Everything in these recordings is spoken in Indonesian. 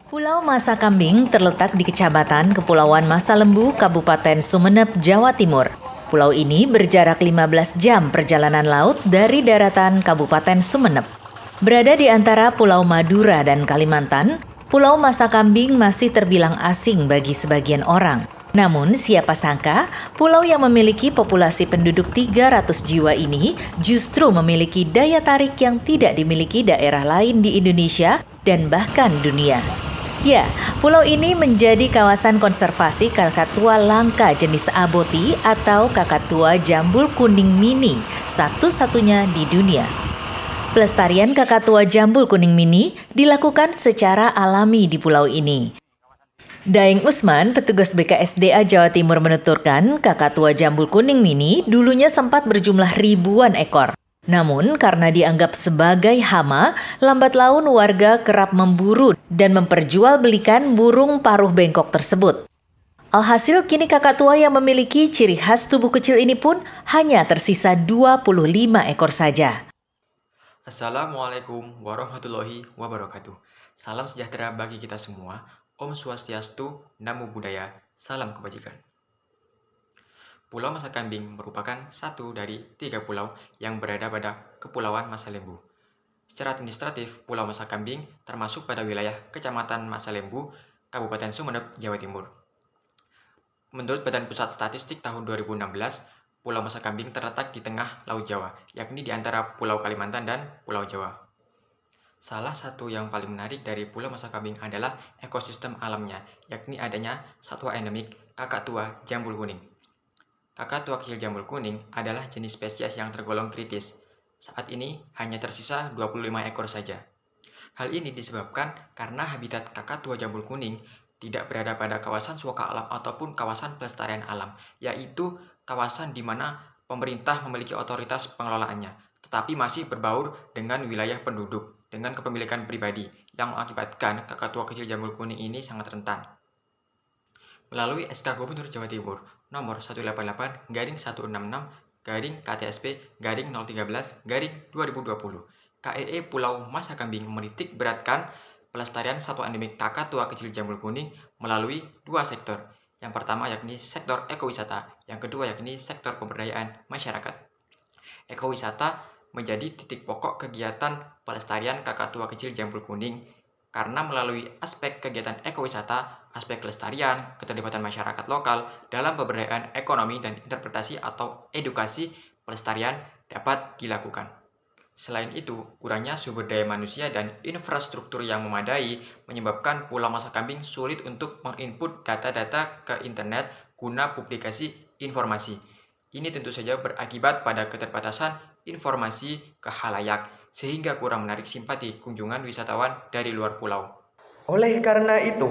Pulau Masa Kambing terletak di Kecamatan Kepulauan Masa Lembu, Kabupaten Sumeneb, Jawa Timur. Pulau ini berjarak 15 jam perjalanan laut dari daratan Kabupaten Sumeneb. Berada di antara Pulau Madura dan Kalimantan, Pulau Masa Kambing masih terbilang asing bagi sebagian orang. Namun siapa sangka, pulau yang memiliki populasi penduduk 300 jiwa ini justru memiliki daya tarik yang tidak dimiliki daerah lain di Indonesia dan bahkan dunia. Ya, pulau ini menjadi kawasan konservasi kakatua langka jenis aboti atau kakatua jambul kuning mini, satu-satunya di dunia. Pelestarian kakatua jambul kuning mini dilakukan secara alami di pulau ini. Daeng Usman, petugas BKSDA Jawa Timur menuturkan kakatua jambul kuning mini dulunya sempat berjumlah ribuan ekor. Namun karena dianggap sebagai hama, lambat laun warga kerap memburu dan memperjualbelikan burung paruh bengkok tersebut. Alhasil kini kakatua yang memiliki ciri khas tubuh kecil ini pun hanya tersisa 25 ekor saja. Assalamualaikum warahmatullahi wabarakatuh. Salam sejahtera bagi kita semua. Om Swastiastu, Namo Buddhaya, salam kebajikan. Pulau Masa Kambing merupakan satu dari 3 pulau yang berada pada Kepulauan Masa Lembu. Secara administratif, Pulau Masa Kambing termasuk pada wilayah Kecamatan Masa Lembu, Kabupaten Sumeneb, Jawa Timur. Menurut Badan Pusat Statistik tahun 2016, Pulau Masa Kambing terletak di tengah Laut Jawa, yakni di antara Pulau Kalimantan dan Pulau Jawa. Salah satu yang paling menarik dari Pulau Masa Kambing adalah ekosistem alamnya, yakni adanya satwa endemik kakatua jambul kuning. Kakatua kecil jambul kuning adalah jenis spesies yang tergolong kritis. Saat ini hanya tersisa 25 ekor saja. Hal ini disebabkan karena habitat kakatua jambul kuning tidak berada pada kawasan suaka alam ataupun kawasan pelestarian alam, yaitu kawasan di mana pemerintah memiliki otoritas pengelolaannya, tetapi masih berbaur dengan wilayah penduduk dengan kepemilikan pribadi yang mengakibatkan kakatua kecil jambul kuning ini sangat rentan. Melalui SK Gubernur Jawa Timur nomor 188-166-KTSP-013-2020, KEE Pulau Masa Kambing menitik beratkan pelestarian satwa endemik kakatua kecil jambul kuning melalui 2 sektor. Yang pertama yakni sektor ekowisata, yang kedua yakni sektor pemberdayaan masyarakat. Ekowisata menjadi titik pokok kegiatan pelestarian kakatua kecil jambul kuning karena melalui aspek kegiatan ekowisata, aspek kelestarian, keterlibatan masyarakat lokal dalam pemberdayaan ekonomi dan interpretasi atau edukasi pelestarian dapat dilakukan. Selain itu, kurangnya sumber daya manusia dan infrastruktur yang memadai menyebabkan Pulau Masa Kambing sulit untuk menginput data-data ke internet guna publikasi informasi. Ini tentu saja berakibat pada keterbatasan informasi ke khalayak, sehingga kurang menarik simpati kunjungan wisatawan dari luar pulau. Oleh karena itu,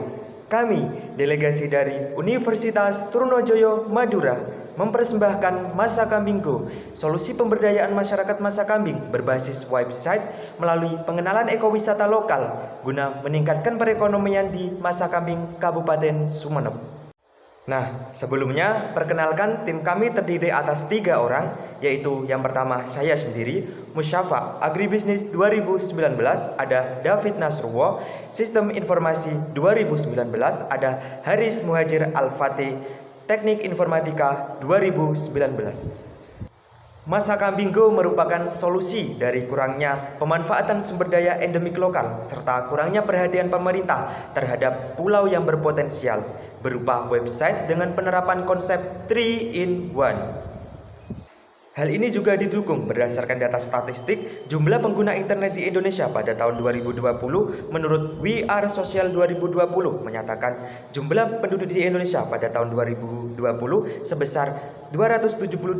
kami, delegasi dari Universitas Trunojoyo Madura, mempersembahkan Masa Kambing Go, solusi pemberdayaan masyarakat Masa Kambing berbasis website melalui pengenalan ekowisata lokal guna meningkatkan perekonomian di Masa Kambing Kabupaten Sumeneb. Nah, sebelumnya perkenalkan tim kami terdiri atas 3 orang, yaitu yang pertama saya sendiri, Musyafa Agribisnis 2019, ada David Nasrullah, Sistem Informasi 2019, ada Haris Muhajir Al-Fatih, Teknik Informatika 2019. Masa Kambing Go merupakan solusi dari kurangnya pemanfaatan sumber daya endemik lokal serta kurangnya perhatian pemerintah terhadap pulau yang berpotensial berupa website dengan penerapan konsep 3-in-1. Hal ini juga didukung berdasarkan data statistik jumlah pengguna internet di Indonesia pada tahun 2020 menurut We Are Social 2020 menyatakan jumlah penduduk di Indonesia pada tahun 2020 sebesar 272,1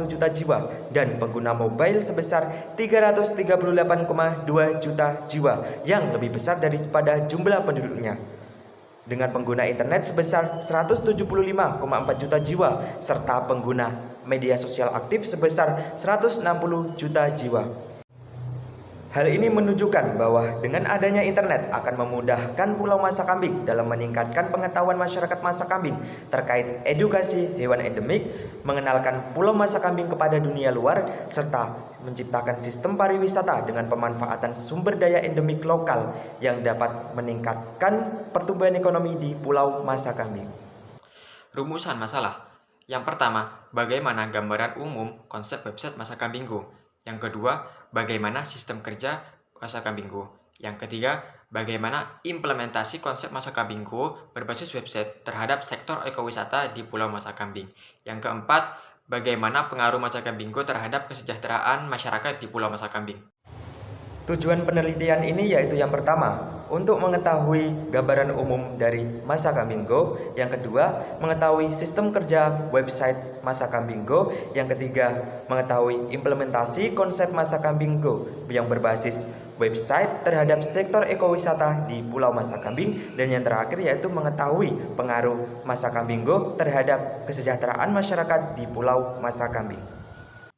juta jiwa dan pengguna mobile sebesar 338,2 juta jiwa yang lebih besar daripada jumlah penduduknya. Dengan pengguna internet sebesar 175,4 juta jiwa serta pengguna media sosial aktif sebesar 160 juta jiwa. Hal ini menunjukkan bahwa dengan adanya internet akan memudahkan Pulau Masa Kambing dalam meningkatkan pengetahuan masyarakat Masa Kambing terkait edukasi hewan endemik, mengenalkan Pulau Masa Kambing kepada dunia luar, serta menciptakan sistem pariwisata dengan pemanfaatan sumber daya endemik lokal yang dapat meningkatkan pertumbuhan ekonomi di Pulau Masa Kambing. Rumusan masalah. Yang pertama, bagaimana gambaran umum konsep website Masa Kambing Go. Yang kedua, bagaimana sistem kerja Masa Kambing Go. Yang ketiga, bagaimana implementasi konsep Masa Kambing Go berbasis website terhadap sektor ekowisata di Pulau Masa Kambing. Yang keempat, bagaimana pengaruh Masa Kambing Go terhadap kesejahteraan masyarakat di Pulau Masa Kambing. Tujuan penelitian ini yaitu yang pertama, untuk mengetahui gambaran umum dari Masa Kambing Go. Yang kedua, mengetahui sistem kerja website Masa Kambing Go. Yang ketiga, mengetahui implementasi konsep Masa Kambing Go yang berbasis website terhadap sektor ekowisata di Pulau Masa Kambing. Dan yang terakhir yaitu mengetahui pengaruh Masa Kambing Go terhadap kesejahteraan masyarakat di Pulau Masa Kambing.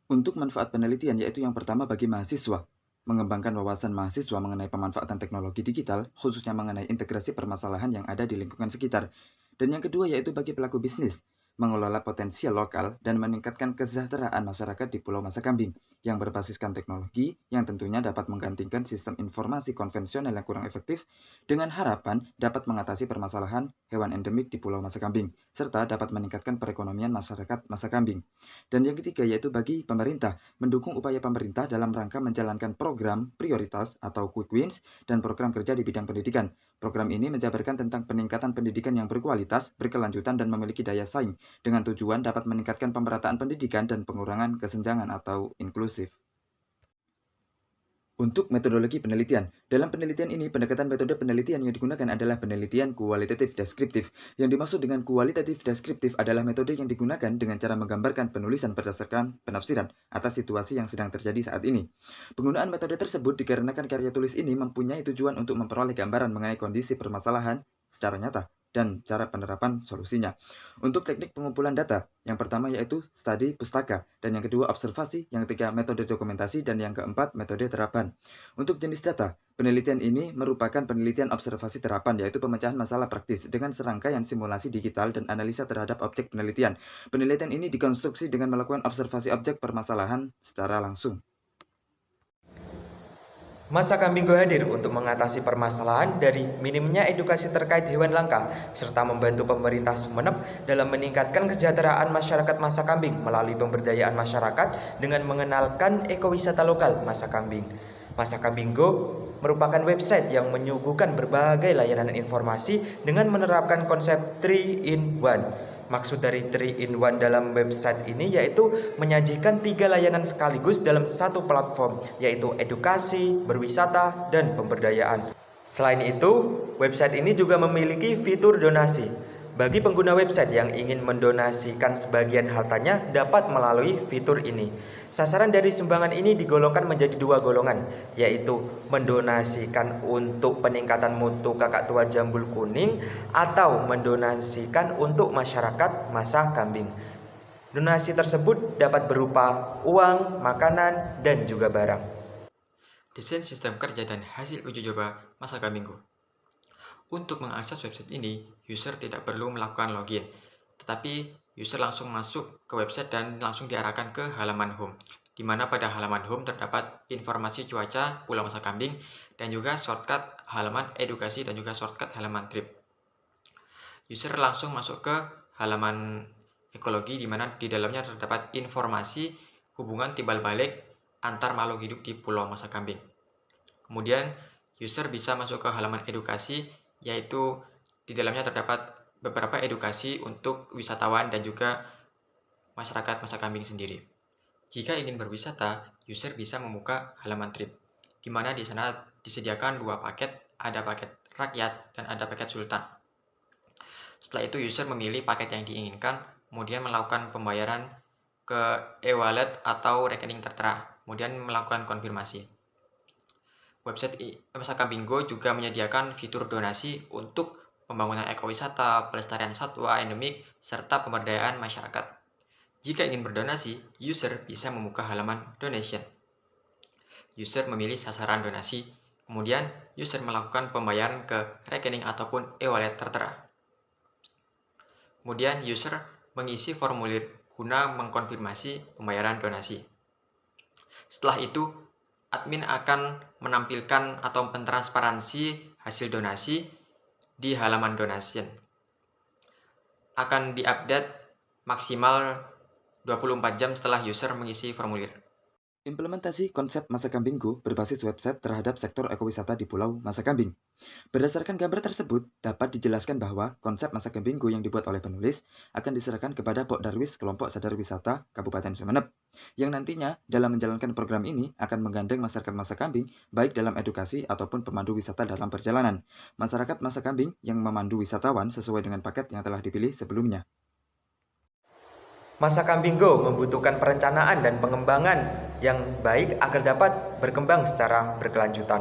Untuk manfaat penelitian yaitu yang pertama bagi mahasiswa, mengembangkan wawasan mahasiswa mengenai pemanfaatan teknologi digital, khususnya mengenai integrasi permasalahan yang ada di lingkungan sekitar. Dan yang kedua yaitu bagi pelaku bisnis, mengelola potensial lokal dan meningkatkan kesejahteraan masyarakat di Pulau Masa Kambing yang berbasiskan teknologi yang tentunya dapat menggantikan sistem informasi konvensional yang kurang efektif dengan harapan dapat mengatasi permasalahan hewan endemik di Pulau Masa Kambing serta dapat meningkatkan perekonomian masyarakat Masa Kambing. Dan yang ketiga yaitu bagi pemerintah, mendukung upaya pemerintah dalam rangka menjalankan program prioritas atau quick wins dan program kerja di bidang pendidikan. Program ini menjabarkan tentang peningkatan pendidikan yang berkualitas, berkelanjutan dan memiliki daya saing dengan tujuan dapat meningkatkan pemerataan pendidikan dan pengurangan kesenjangan atau inklusif. Untuk metodologi penelitian, dalam penelitian ini pendekatan metode penelitian yang digunakan adalah penelitian kualitatif deskriptif. Yang dimaksud dengan kualitatif deskriptif adalah metode yang digunakan dengan cara menggambarkan penulisan berdasarkan penafsiran atas situasi yang sedang terjadi saat ini. Penggunaan metode tersebut dikarenakan karya tulis ini mempunyai tujuan untuk memperoleh gambaran mengenai kondisi permasalahan secara nyata dan cara penerapan solusinya. Untuk teknik pengumpulan data, yang pertama yaitu studi pustaka, dan yang kedua observasi, yang ketiga metode dokumentasi, dan yang keempat metode terapan. Untuk jenis data, penelitian ini merupakan penelitian observasi terapan, yaitu pemecahan masalah praktis dengan serangkaian simulasi digital dan analisa terhadap objek penelitian. Penelitian ini dikonstruksi dengan melakukan observasi objek permasalahan secara langsung. Masa Kambing Go hadir untuk mengatasi permasalahan dari minimnya edukasi terkait hewan langka, serta membantu pemerintah Sumeneb dalam meningkatkan kesejahteraan masyarakat Masa Kambing melalui pemberdayaan masyarakat dengan mengenalkan ekowisata lokal Masa Kambing. Masa Kambing Go merupakan website yang menyuguhkan berbagai layanan informasi dengan menerapkan konsep 3-in-1. Maksud dari 3-in-1 dalam website ini yaitu menyajikan 3 layanan sekaligus dalam satu platform, yaitu edukasi, berwisata, dan pemberdayaan. Selain itu, website ini juga memiliki fitur donasi. Bagi pengguna website yang ingin mendonasikan sebagian hartanya dapat melalui fitur ini. Sasaran dari sumbangan ini digolongkan menjadi 2 golongan, yaitu mendonasikan untuk peningkatan mutu kakak tua Jambul Kuning atau mendonasikan untuk masyarakat Masa Kambing. Donasi tersebut dapat berupa uang, makanan, dan juga barang. Desain sistem kerja dan hasil uji coba Masa Kambing Go. Untuk mengakses website ini, user tidak perlu melakukan login, tetapi user langsung masuk ke website dan langsung diarahkan ke halaman home, di mana pada halaman home terdapat informasi cuaca Pulau Masa Kambing dan juga shortcut halaman edukasi dan juga shortcut halaman trip. User langsung masuk ke halaman ekologi, di mana di dalamnya terdapat informasi hubungan timbal balik antar makhluk hidup di Pulau Masa Kambing. Kemudian user bisa masuk ke halaman edukasi, yaitu di dalamnya terdapat beberapa edukasi untuk wisatawan dan juga masyarakat Masa Kambing sendiri. Jika ingin berwisata, user bisa membuka halaman trip, di mana di sana disediakan 2 paket, ada paket rakyat dan ada paket sultan. Setelah itu user memilih paket yang diinginkan, kemudian melakukan pembayaran ke e-wallet atau rekening tertera, kemudian melakukan konfirmasi. Website Masa Kambing Go juga menyediakan fitur donasi untuk pembangunan ekowisata, pelestarian satwa endemik, serta pemberdayaan masyarakat. Jika ingin berdonasi, user bisa membuka halaman donation. user memilih sasaran donasi, kemudian user melakukan pembayaran ke rekening ataupun e-wallet tertera. Kemudian user mengisi formulir guna mengkonfirmasi pembayaran donasi. Setelah itu, admin akan menampilkan atau mentransparansi hasil donasi di halaman donation. Akan diupdate maksimal 24 jam setelah user mengisi formulir. Implementasi konsep Masa Kambing Go berbasis website terhadap sektor ekowisata di Pulau Masa Kambing. Berdasarkan gambar tersebut, dapat dijelaskan bahwa konsep Masa Kambing Go yang dibuat oleh penulis akan diserahkan kepada Pok Darwis Kelompok Sadar Wisata Kabupaten Sumeneb, yang nantinya dalam menjalankan program ini akan menggandeng masyarakat Masa Kambing baik dalam edukasi ataupun pemandu wisata dalam perjalanan. Masyarakat Masa Kambing yang memandu wisatawan sesuai dengan paket yang telah dipilih sebelumnya. Masa Kambing Go membutuhkan perencanaan dan pengembangan yang baik agar dapat berkembang secara berkelanjutan.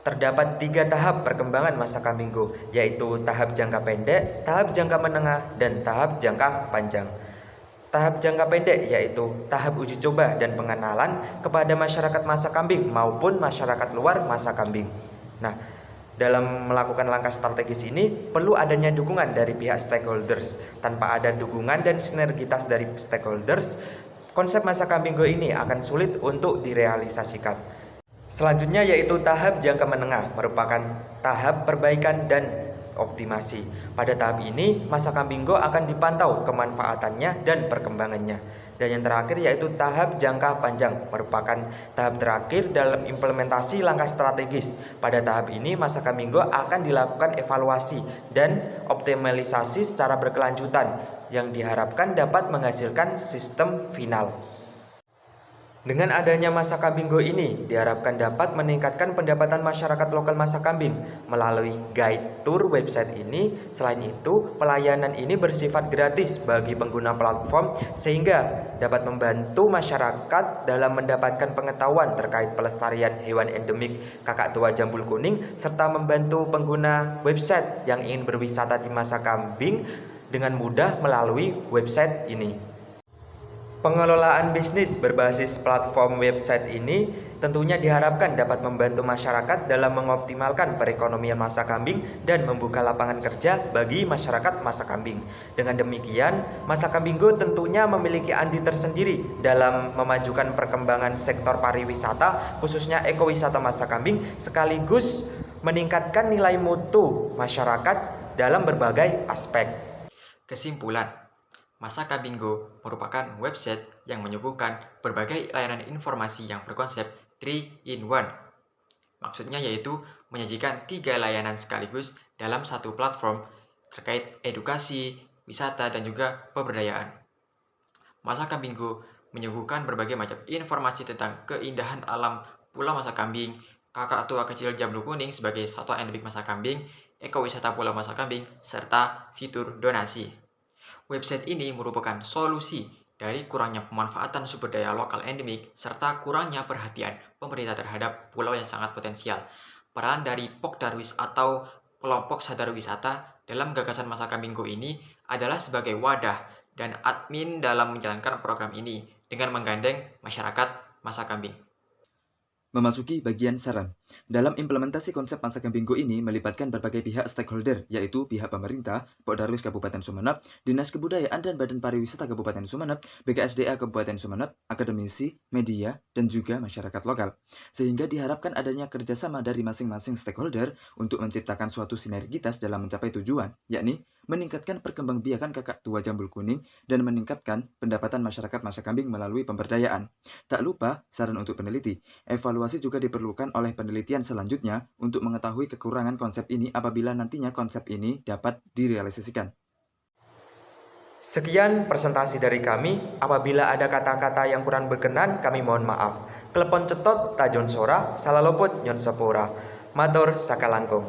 Terdapat 3 tahap perkembangan Masa Kambing Go, yaitu tahap jangka pendek, tahap jangka menengah, dan tahap jangka panjang. Tahap jangka pendek yaitu tahap uji coba dan pengenalan kepada masyarakat Masa Kambing maupun masyarakat luar Masa Kambing. Nah, dalam melakukan langkah strategis ini, perlu adanya dukungan dari pihak stakeholders. Tanpa ada dukungan dan sinergitas dari stakeholders, konsep Masa Kambing Go ini akan sulit untuk direalisasikan. Selanjutnya yaitu tahap jangka menengah, merupakan tahap perbaikan dan optimasi. Pada tahap ini, Masa Kambing Go akan dipantau kemanfaatannya dan perkembangannya. Dan yang terakhir yaitu tahap jangka panjang, merupakan tahap terakhir dalam implementasi langkah strategis. Pada tahap ini, Masa Kambing Go akan dilakukan evaluasi dan optimalisasi secara berkelanjutan yang diharapkan dapat menghasilkan sistem final. Dengan adanya Masa Kambing Go ini, diharapkan dapat meningkatkan pendapatan masyarakat lokal Masa Kambing melalui guide tour website ini. Selain itu, pelayanan ini bersifat gratis bagi pengguna platform sehingga dapat membantu masyarakat dalam mendapatkan pengetahuan terkait pelestarian hewan endemik kakak tua jambul kuning serta membantu pengguna website yang ingin berwisata di Masa Kambing dengan mudah melalui website ini. Pengelolaan bisnis berbasis platform website ini tentunya diharapkan dapat membantu masyarakat dalam mengoptimalkan perekonomian Masa Kambing dan membuka lapangan kerja bagi masyarakat Masa Kambing. Dengan demikian, Masa Kambing Go tentunya memiliki andil tersendiri dalam memajukan perkembangan sektor pariwisata, khususnya ekowisata Masa Kambing, sekaligus meningkatkan nilai mutu masyarakat dalam berbagai aspek. Kesimpulan, Masa Kambing Go merupakan website yang menyuguhkan berbagai layanan informasi yang berkonsep 3-in-1. Maksudnya yaitu menyajikan 3 layanan sekaligus dalam satu platform terkait edukasi, wisata, dan juga pemberdayaan. Masa Kambing Go menyuguhkan berbagai macam informasi tentang keindahan alam Pulau Masa Kambing, kakak tua kecil jambul kuning sebagai satwa endemik Masa Kambing, ekowisata Pulau Masa Kambing, serta fitur donasi. Website ini merupakan solusi dari kurangnya pemanfaatan sumber daya lokal endemik serta kurangnya perhatian pemerintah terhadap pulau yang sangat potensial. Peran dari Pok Darwis atau Kelompok Sadar Wisata dalam gagasan Masa Kambing Go ini adalah sebagai wadah dan admin dalam menjalankan program ini dengan menggandeng masyarakat Masa Kambing. Memasuki bagian saran. Dalam implementasi konsep Masa Kambing Go ini melibatkan berbagai pihak stakeholder, yaitu pihak pemerintah, Pok Darwis Kabupaten Sumeneb, Dinas Kebudayaan dan Badan Pariwisata Kabupaten Sumeneb, BKSDA Kabupaten Sumeneb, akademisi, media, dan juga masyarakat lokal. Sehingga diharapkan adanya kerjasama dari masing-masing stakeholder untuk menciptakan suatu sinergitas dalam mencapai tujuan, yakni meningkatkan perkembangbiakan kakak tua jambul kuning dan meningkatkan pendapatan masyarakat Masa Kambing melalui pemberdayaan. Tak lupa, saran untuk peneliti, evaluasi juga diperlukan oleh penelitian selanjutnya untuk mengetahui kekurangan konsep ini apabila nantinya konsep ini dapat direalisasikan. Sekian presentasi dari kami. Apabila ada kata-kata yang kurang berkenan, kami mohon maaf. Klepon cetot tajon sora, salah lopot nyon sepora. Matur sakalangkung.